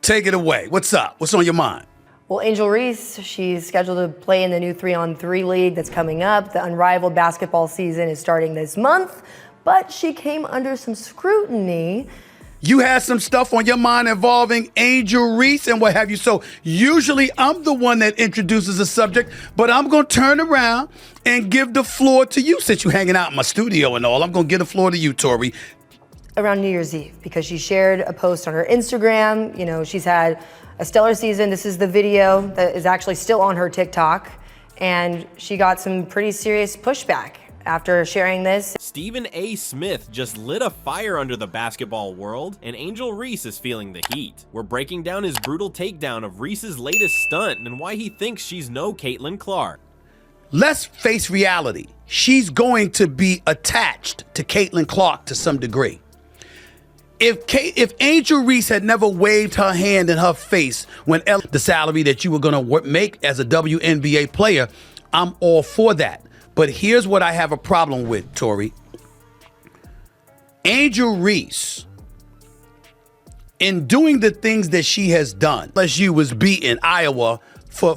Take it away. What's up? What's on your mind? Well, Angel Reese, she's scheduled to play in the new 3-on-3 league that's coming up. The unrivaled basketball season is starting this month, but she came under some scrutiny. You had some stuff on your mind involving Angel Reese and what have you. So usually I'm the one that introduces a subject, but I'm going to turn around and give the floor to you since you're hanging out in my studio and all. I'm going to give the floor to you, Tori. Around New Year's Eve, because she shared a post on her Instagram. You know, she's had a stellar season. This is the video that is actually still on her TikTok, and she got some pretty serious pushback after sharing this. Stephen A. Smith just lit a fire under the basketball world, and Angel Reese is feeling the heat. We're breaking down his brutal takedown of Reese's latest stunt and why he thinks she's no Caitlin Clark. Let's face reality. She's going to be attached to Caitlin Clark to some degree. If Angel Reese had never waved her hand in her face when the salary that you were going to make as a WNBA player, I'm all for that. But here's what I have a problem with, Tori. Angel Reese, in doing the things that she has done, LSU was beating Iowa for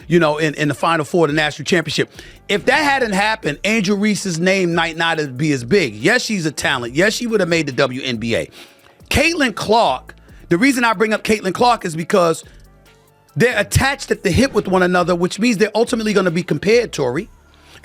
in the Final Four of the national championship. If that hadn't happened, Angel Reese's name might not be as big. Yes, she's a talent. Yes, she would have made the WNBA. Caitlin Clark, the reason I bring up Caitlin Clark is because they're attached at the hip with one another, which means they're ultimately going to be compared, Tori.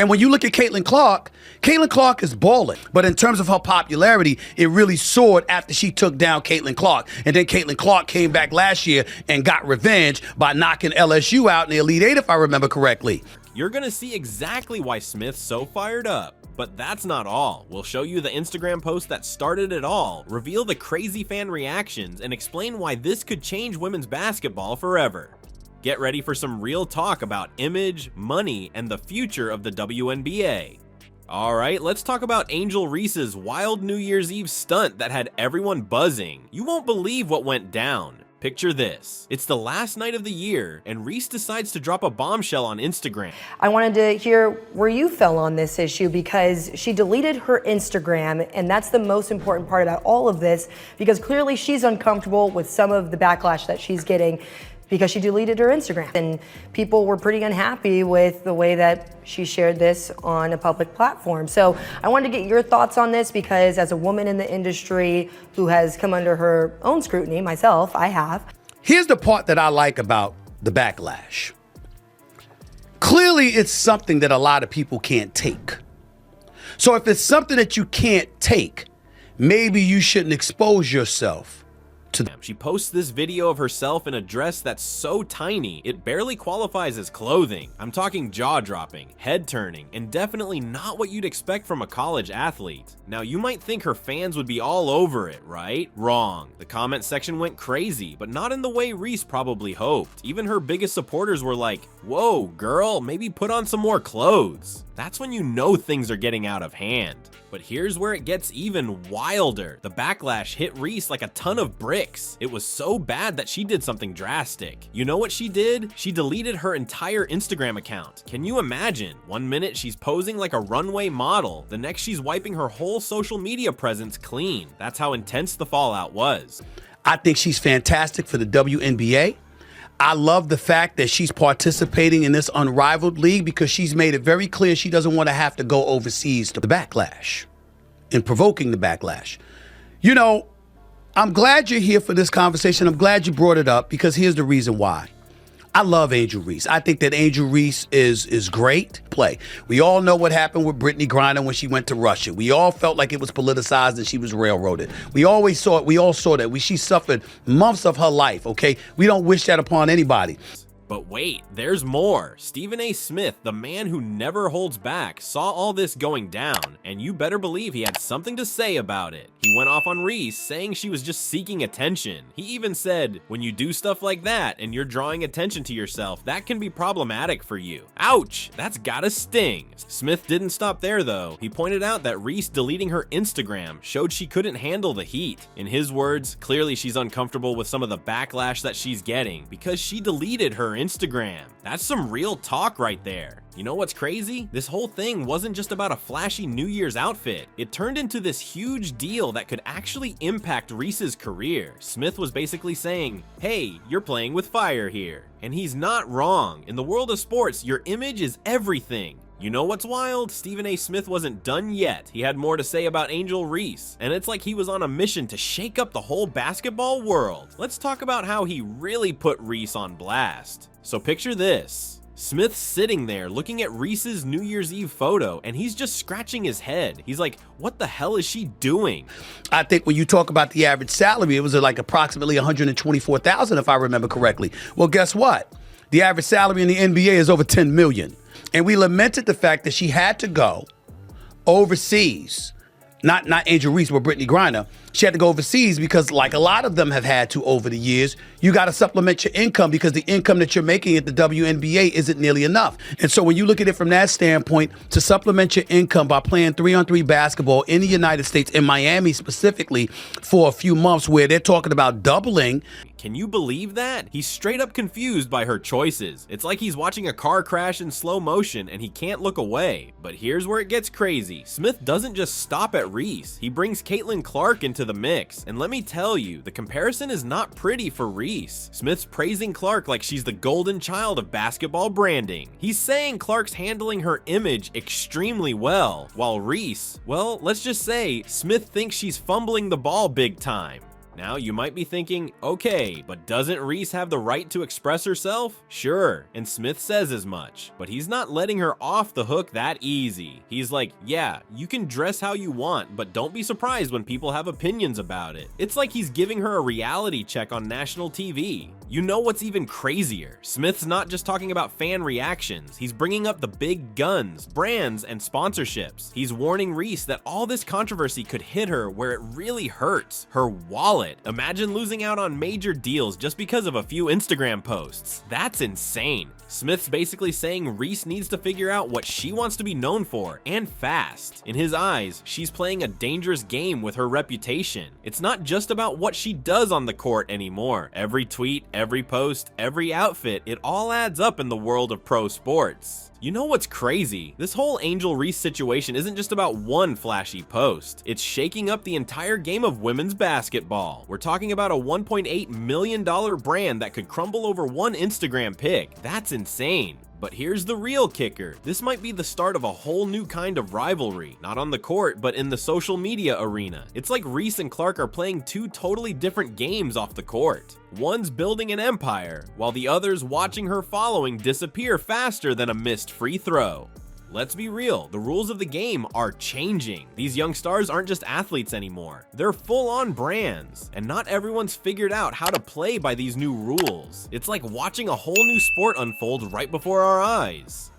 And when you look at Caitlin Clark is balling. But in terms of her popularity, it really soared after she took down Caitlin Clark. And then Caitlin Clark came back last year and got revenge by knocking LSU out in the Elite Eight, if I remember correctly. You're gonna see exactly why Smith's so fired up. But that's not all. We'll show you the Instagram post that started it all, reveal the crazy fan reactions, and explain why this could change women's basketball forever. Get ready for some real talk about image, money, and the future of the WNBA. Alright, let's talk about Angel Reese's wild New Year's Eve stunt that had everyone buzzing. You won't believe what went down. Picture this. It's the last night of the year, and Reese decides to drop a bombshell on Instagram. I wanted to hear where you fell on this issue because she deleted her Instagram, and that's the most important part about all of this because clearly she's uncomfortable with some of the backlash that she's getting because she deleted her Instagram. And people were pretty unhappy with the way that she shared this on a public platform. So I wanted to get your thoughts on this because as a woman in the industry who has come under her own scrutiny, myself, I have. Here's the part that I like about the backlash. Clearly, it's something that a lot of people can't take. So if it's something that you can't take, maybe you shouldn't expose yourself to them. She posts this video of herself in a dress that's so tiny, it barely qualifies as clothing. I'm talking jaw-dropping, head-turning, and definitely not what you'd expect from a college athlete. Now, you might think her fans would be all over it, right? Wrong. The comment section went crazy, but not in the way Reese probably hoped. Even her biggest supporters were like, "Whoa, girl, maybe put on some more clothes." That's when you know things are getting out of hand. But here's where it gets even wilder. The backlash hit Reese like a ton of bricks. It was so bad that she did something drastic. You know what she did? She deleted her entire Instagram account. Can you imagine? One minute she's posing like a runway model. The next she's wiping her whole social media presence clean. That's how intense the fallout was. I think she's fantastic for the WNBA. I love the fact that she's participating in this unrivaled league because she's made it very clear she doesn't want to have to go overseas to the backlash and provoking the backlash. You know, I'm glad you're here for this conversation. I'm glad you brought it up because here's the reason why. I love Angel Reese. I think that Angel Reese is great play. We all know what happened with Brittany Griner when she went to Russia. We all felt like it was politicized and she was railroaded. We all saw that. She suffered months of her life, okay? We don't wish that upon anybody. But wait, there's more. Stephen A. Smith, the man who never holds back, saw all this going down, and you better believe he had something to say about it. He went off on Reese, saying she was just seeking attention. He even said, when you do stuff like that and you're drawing attention to yourself, that can be problematic for you. Ouch, that's gotta sting. Smith didn't stop there though. He pointed out that Reese deleting her Instagram showed she couldn't handle the heat. In his words, clearly she's uncomfortable with some of the backlash that she's getting because she deleted her Instagram. That's some real talk right there. You know what's crazy? This whole thing wasn't just about a flashy New Year's outfit. It turned into this huge deal that could actually impact Reese's career. Smith was basically saying, hey, you're playing with fire here. And he's not wrong. In the world of sports, your image is everything. You know what's wild? Stephen A. Smith wasn't done yet. He had more to say about Angel Reese, and it's like he was on a mission to shake up the whole basketball world. Let's talk about how he really put Reese on blast. So picture this. Smith's sitting there looking at Reese's New Year's Eve photo, and he's just scratching his head. He's like, what the hell is she doing? I think when you talk about the average salary, it was like approximately $124,000 if I remember correctly. Well, guess what? The average salary in the NBA is over $10 million. And we lamented the fact that she had to go overseas. Not Angel Reese, but Brittany Griner. She had to go overseas because, like a lot of them have had to over the years, you got to supplement your income because the income that you're making at the WNBA isn't nearly enough. And so when you look at it from that standpoint, to supplement your income by playing 3-on-3 basketball in the United States, in Miami specifically, for a few months where they're talking about doubling. Can you believe that? He's straight up confused by her choices. It's like he's watching a car crash in slow motion and he can't look away. But here's where it gets crazy. Smith doesn't just stop at Reese. He brings Caitlin Clark into the mix. And let me tell you, the comparison is not pretty for Reese. Smith's praising Clark like she's the golden child of basketball branding. He's saying Clark's handling her image extremely well, while Reese, well, let's just say Smith thinks she's fumbling the ball big time. Now, you might be thinking, okay, but doesn't Reese have the right to express herself? Sure, and Smith says as much, but he's not letting her off the hook that easy. He's like, yeah, you can dress how you want, but don't be surprised when people have opinions about it. It's like he's giving her a reality check on national TV. You know what's even crazier? Smith's not just talking about fan reactions, he's bringing up the big guns, brands, and sponsorships. He's warning Reese that all this controversy could hit her where it really hurts, her wallet. Imagine losing out on major deals just because of a few Instagram posts. That's insane. Smith's basically saying Reese needs to figure out what she wants to be known for, and fast. In his eyes, she's playing a dangerous game with her reputation. It's not just about what she does on the court anymore. Every tweet, every post, every outfit, it all adds up in the world of pro sports. You know what's crazy? This whole Angel Reese situation isn't just about one flashy post. It's shaking up the entire game of women's basketball. We're talking about a $1.8 million brand that could crumble over one Instagram pic. That's insane. But here's the real kicker. This might be the start of a whole new kind of rivalry, not on the court, but in the social media arena. It's like Reese and Clark are playing two totally different games off the court. One's building an empire, while the other's watching her following disappear faster than a missed free throw. Let's be real, the rules of the game are changing. These young stars aren't just athletes anymore. They're full-on brands, and not everyone's figured out how to play by these new rules. It's like watching a whole new sport unfold right before our eyes.